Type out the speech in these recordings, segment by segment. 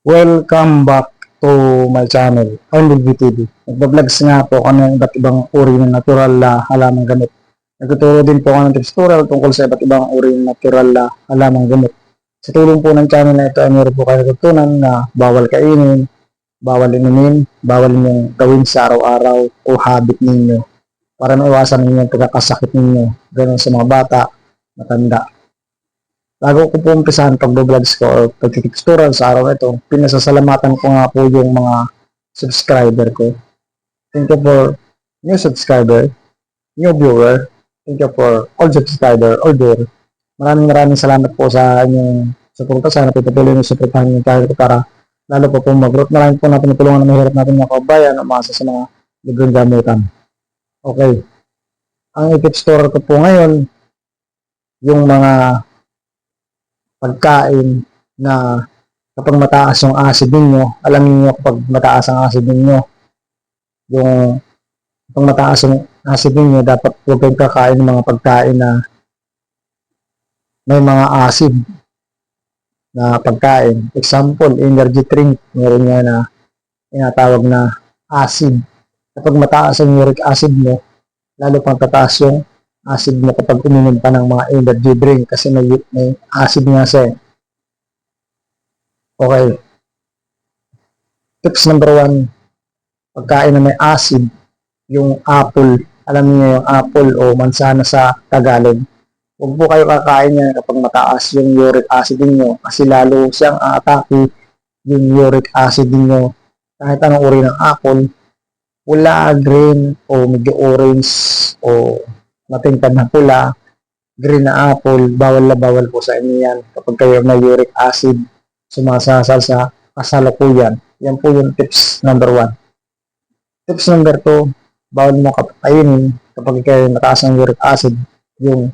Welcome back to my channel, Only TV. Nagba-vlogs nga po ako ng iba't ibang uri ng natural na halamang gamot. Nagtuturo din po ako ng tips tutorial tungkol sa iba't ibang uri ng natural na halamang gamot. Sa tulong po ng channel na ito ay meron po kayo natutunan na bawal kainin, bawal inumin, bawal ninyong gawin sa araw-araw o habit ninyo para maiwasan ninyo ang pagkakasakit ninyo, ganun sa mga bata, matanda. Bago ko po umpisahan pag-vlogs ko o pag-tutorial sa araw na ito, pinasasalamatan ko nga po yung mga subscriber ko. Thank you for new subscriber, new viewer. Thank you for all subscriber, all viewer. Maraming salamat po sa inyong suporta. Sana po patuloy niyo suportahan yung channel ko para lalo po mag-growth. Maraming po natin natulungan na mahirap natin mga kabayan o masa sa mga libreng gamutan. Okay. Ang i-tutorial ko po ngayon, yung mga pagkain na kapag mataas yung acid ninyo, alam niyo kapag mataas ang acid ninyo, yung kapag mataas yung acid ninyo, dapat huwag kayong kakain ng mga pagkain na may mga acid na pagkain. Example, energy drink, meron nga na tinatawag na acid. Kapag mataas ang uric acid mo, lalo pang tataas yung acid mo kapag uminom pa ng mga energy drink kasi may acid nga siya. Okay. Tips number 1, pagkain na may acid, yung apple. Alam niyo yung apple o mansana sa Tagalog. Huwag po kayo kakain yan kapag mataas yung uric acid niyo kasi lalo siyang aatake yung uric acid niyo. Kahit anong uri ng apple, pula, green, o medyo orange, o matingkad na pula, green na apple, bawal na bawal po sa inyo yan kapag kayo may uric acid sumasasal sa kasalukuyan. Yan po yung tips number 1. Tips number 2, bawal mo kainin kapag kayo mataas ang uric acid, yung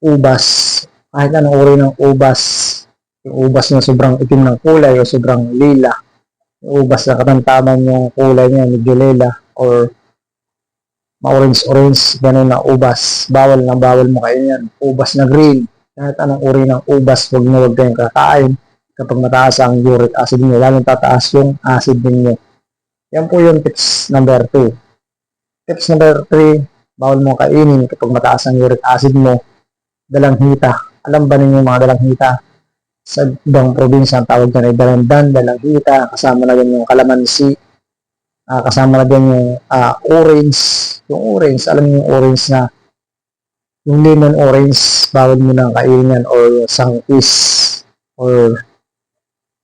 ubas. Kahit anong uri ng ubas, yung ubas na sobrang itim ng kulay o sobrang lila, yung ubas na katamtaman yung kulay niya, medyo lila or ma-orange-orange, ganun na ubas. Bawal mo kainin yan. Ubas na green, kahit anong uri ng ubas, huwag kayong kakain kapag mataas ang uric acid niyo, lalong tataas yung acid niyo. Yan po yung tips number 2. Tips number 3, bawal mo kainin kapag mataas ang uric acid mo, dalanghita. Alam ba ninyo mga dalanghita? Sa ibang probinsya, ang tawag na ay dalandan, dalanghita, kasama na din yung kalamansi, kasama na din yung orange. Yung orange, alam niyo yung orange na yung lemon orange, bawal mo na kainin yan, or sangkis or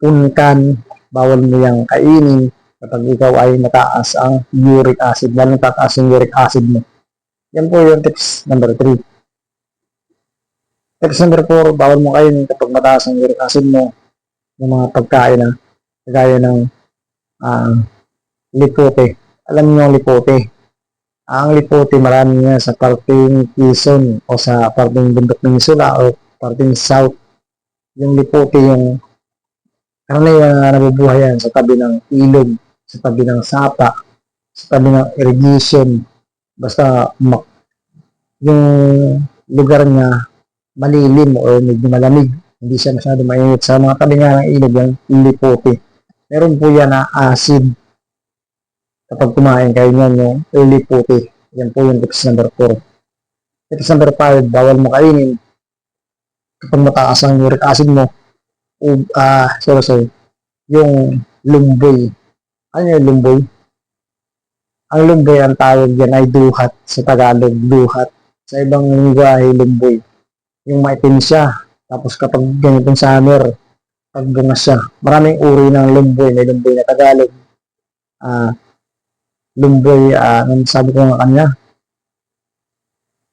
punkan, bawal mo yung kainin kapag ikaw ay mataas ang uric acid, lalo tataas yung uric acid mo. Yan po yung tips number 3. Tips number 4, bawal mo kainin kapag mataas ang uric acid mo, yung mga pagkain na kagaya ng lipote. Alam niyo yung lipote? Ang lipote, marami nga sa parting Quezon o sa parting bundok ng Isula o parting South. Yung lipote, yung karamihan na nabubuhay yan sa tabi ng ilog, sa tabi ng sapa, sa tabi ng irrigation. Basta yung lugar niya malilim o medyo malamig, hindi siya masyado mainit. Sa mga tabi nga ng ilog, yung lipote, meron po yan na acid. Kapag kumain kayo niyan, yung lipote. Yan po yung tips number 4. Tips number 5, bawal mo kainin kapag mataas ang uric acid mo, yung lumboy. Ano yung lumboy? Ang lumboy, ang tawag yan ay duhat sa Tagalog, duhat. Sa ibang lingwahe, lumboy. Yung maitim siya. Tapos kapag ganitong summer, pag bunga siya, maraming uri ng lumboy. May lumboy na Tagalog. Lumboy, sabi ko nga kanya,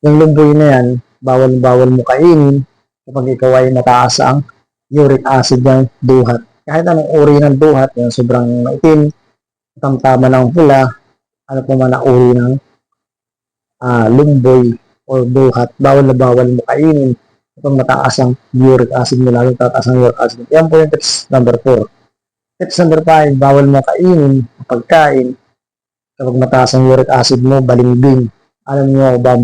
yung lumboy na yan, bawal mo kainin kapag ikaw ay mataas ang uric acid ng duhat. Kahit anong uri ng duhat, yung sobrang maitim, tamtama ng pula, ano po man na uri ng lumboy o duhat, bawal mo kainin kapag mataas ang uric acid mo, lalo tataas ang uric acid. Yan po yung tips number 4. Tips number 5, bawal mo kainin pagkain kapag mataas ang uric acid mo, balimbing. Alam niyo ba ang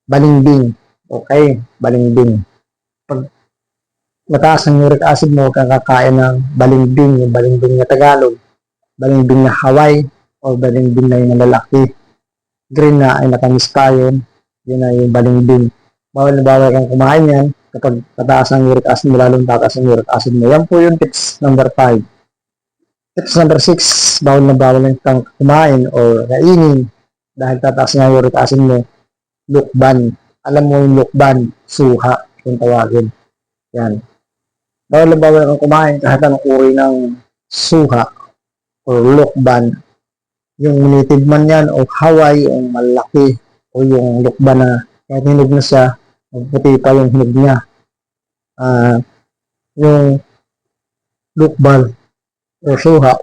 balimbing? Okay, balimbing. mataas ang uric acid mo, huwag kang kakain ng balimbing, yung balimbing na Tagalog, balimbing na Hawaii, o balimbing na yung malalaki. Green na ay natamis pa yun. Yun na yung balimbing. Bawal na bawal kang kumain yan kapag mataas ang uric acid mo, lalong tataas ang uric acid mo. Yan po yung tips number 5. Tips number 6, bawal na bawal kang kumain o kainin dahil tataas nga yung uric acid mo. Lukban. Alam mo yung lukban, suha, kung tawagin. Yan. Bawal na bawal kang kumain kahit anong uri ng suha o lukban. Yung native man yan o Hawaii o malaki o yung lukban na kahit hinog na siya, magputi pa yung hinog niya. Yung lukban o suha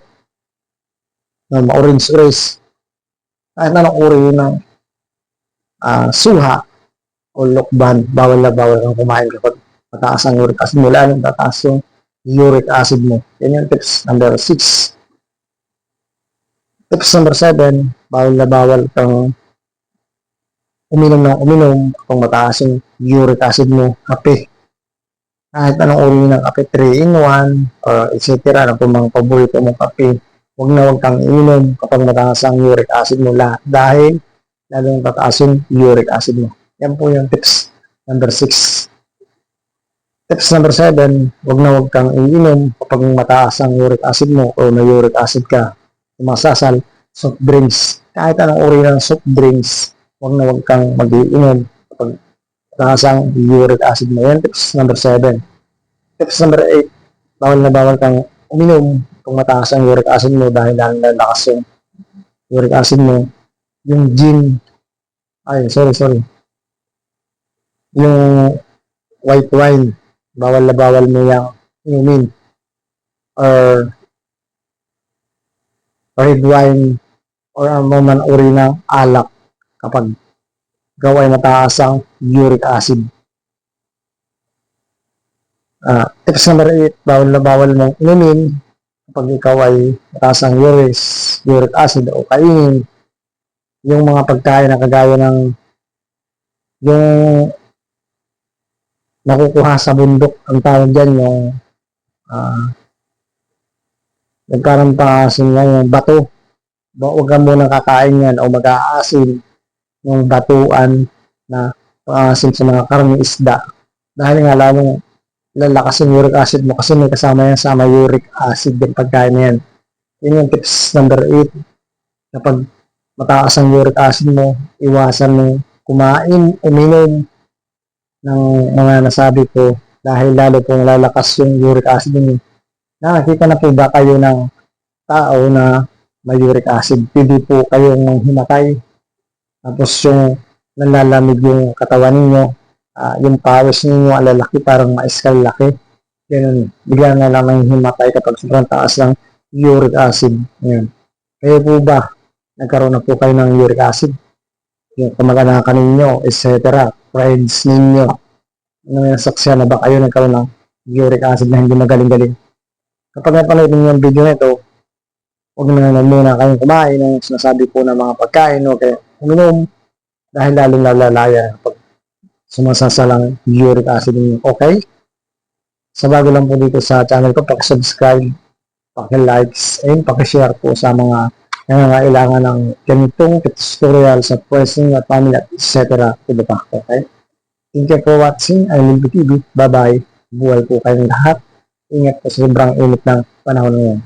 na ma-orange race, kahit anong uri ng suha o lukban, bawal na bawal kang kumain kapag mataas ang uric acid mo, lalong tataas yung uric acid mo. Yan yung tips number 6. Tips number 7, bawal na bawal kang uminom ng uminom kung mataas yung uric acid mo, kape. Kahit anong uri ng kape, 3-in-1, or etc. Ano po mga paborito mong kape, huwag na huwag kang inom kapag mataas ang uric acid mo dahil lalong tataas yung uric acid mo. Yan po yung tips number 6. Tips number 7, huwag na huwag kang iinom kapag mataas ang uric acid mo o may uric acid ka. Masasal, soft drinks. Kahit anong uri ng soft drinks, huwag na huwag kang mag-iinom kapag mataas ang uric acid mo. Yan, tips number 7. Tips number 8, bawal na bawal kang uminom kung mataas ang uric acid mo dahil lalakas yung uric acid mo. Yung gin, yung white wine, bawal na bawal mo yung inumin. Or red wine or man uri ng alak kapag ikaw ay mataas ang uric acid. Tips number 8, bawal na bawal mong inumin kapag ikaw ay mataas ang uric acid o kainin yung mga pagkain na kagaya ng yung nakukuha sa bundok, ang tawag dyan yung nagkaroon pa asin nga yung bato. Huwag ka muna kakain yan o mag-aasin yung batuan na pang-asin sa mga karne isda. Dahil nga lalong lalakas yung uric acid mo kasi may kasama yan sa uric acid yung pagkain yan. Yun yung tips number 8. Kapag mataas ang uric acid mo, iwasan mo kumain, uminom ng mga nasabi ko dahil lalo pong lalakas yung uric acid mo. Nakakita na po ba kayo ng tao na may uric acid? Pwede po kayong himatay. Tapos yung nalalamig yung katawan ninyo, yung pawis ninyo ang lalaki, parang maiskal laki. Ganun, bigla na lang himatay kapag sobrang taas ng uric acid. Yan. Kayo po ba, nagkaroon na po kayo ng uric acid? Yung kamag-anakan ninyo, etc. Friends ninyo, nasaksya na ba kayo nagkaroon ng uric acid na hindi magaling-galing? Kapag napanood ninyo yung video na ito, huwag na muna kayong kumain ng sinasabi po ng mga pagkain o kaya uminom dahil lalong lalalaya pag sumasasalang uric acid ninyo. Okay? Sa bago lang po dito sa channel ko, paki-subscribe, paki-likes, and paki-share po sa mga nangangailangan ng ganitong tutorial sa pressing at family at etc. Okay? Thank you for watching. I Lilby TV. Bye-bye. Buhay po kayong lahat. Ingat po sa sobrang init ng panahon ngayon.